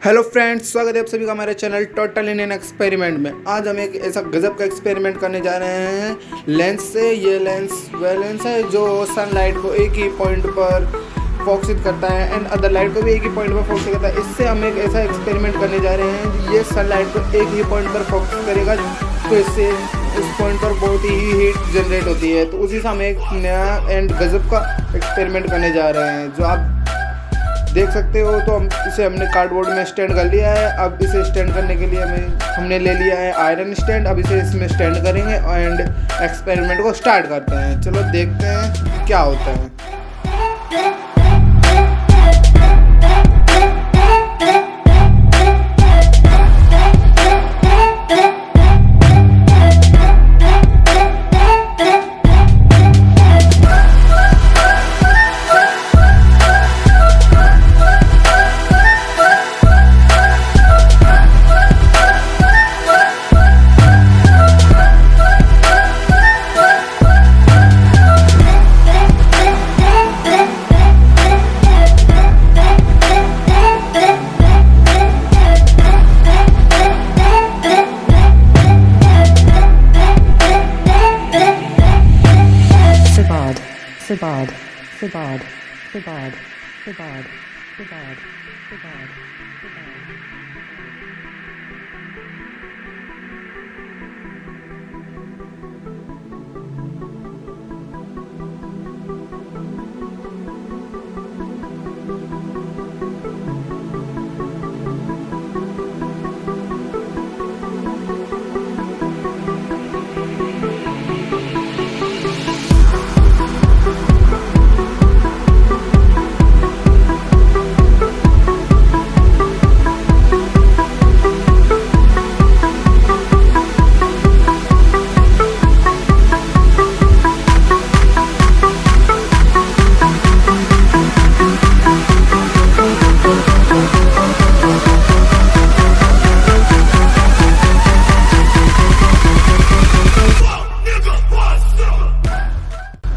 Hello friends, स्वागत है आप सभी का हमारे channel total in an experiment में। आज हम एक ऐसा गजब का एक्सपेरिमेंट करने जा रहे हैं लेंस से। ये लेंस वह लेंस है जो सनलाइट को एक ही पॉइंट पर फोकसित करता है एंड अदर लाइट को भी एक ही पॉइंट पर फोकस करता है। इससे हम एक ऐसा एक्सपेरिमेंट करने जा रहे हैं, ये सनलाइट को एक ही पॉइंट पर फोकस करेगा तो इससे उस पॉइंट पर बहुत ही हीट जनरेट होती है। तो उसी से हम एक नया एंड गजब का एक्सपेरिमेंट करने जा रहे हैं जो आप देख सकते हो। तो हमने कार्डबोर्ड में स्टैंड कर लिया है। अब इसे स्टैंड करने के लिए हमने ले लिया है आयरन स्टैंड। अब इसे इसमें स्टैंड करेंगे एंड एक्सपेरिमेंट को स्टार्ट करते हैं। चलो देखते हैं क्या होता है। Sabad, Sabad, Sabad, Sabad, Sabad, Sabad, Sabad.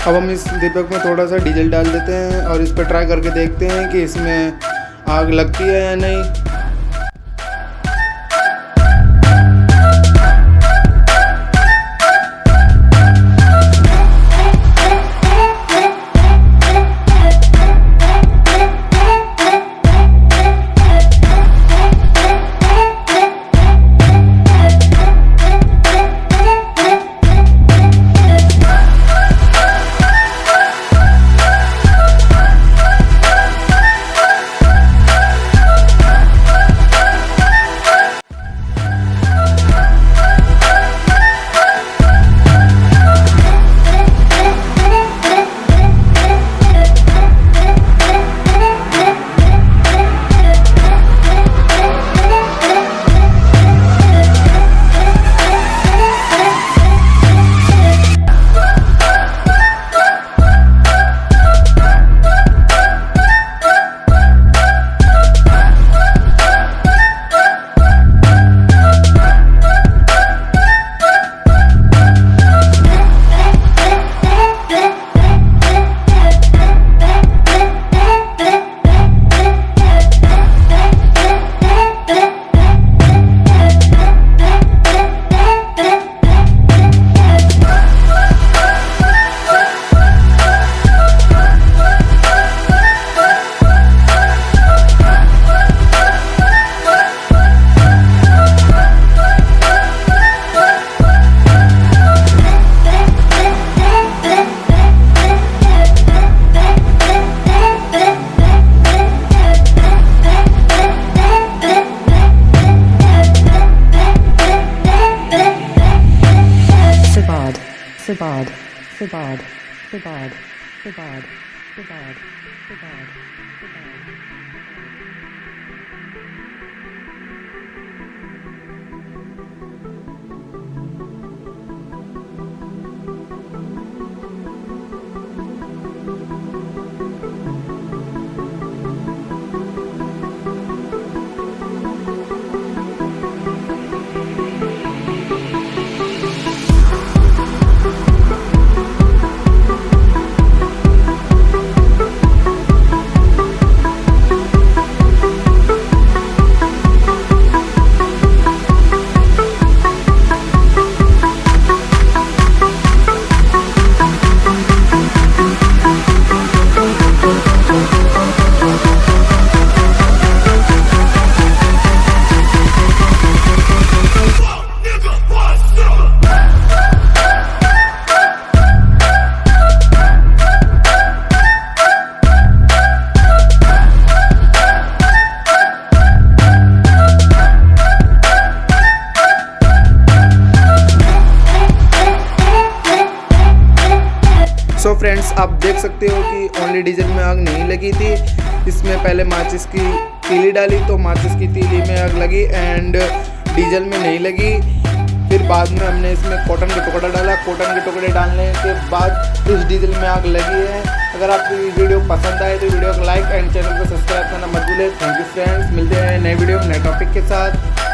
अब हम इस दीपक में थोड़ा सा डीजल डाल देते हैं और इस पर ट्राई करके देखते हैं कि इसमें आग लगती है या नहीं। Sabad, Sabad, Sabad, Sabad, Sabad, Sabad, Sabad. So friends, आप देख सकते हो कि ओनली डीजल में आग नहीं लगी थी। इसमें पहले माचिस की तीली डाली तो माचिस की तीली में आग लगी एंड डीजल में नहीं लगी। फिर बाद में हमने इसमें कॉटन के टुकड़ा डाला। कॉटन के टुकड़े डालने के बाद इस डीजल में आग लगी है। अगर आपको ये वीडियो पसंद आए तो वीडियो को लाइक एंड चैनल को सब्सक्राइब करना मत भूलें। थैंक यू फ्रेंड्स, मिलते हैं नए वीडियो नए टॉपिक के साथ।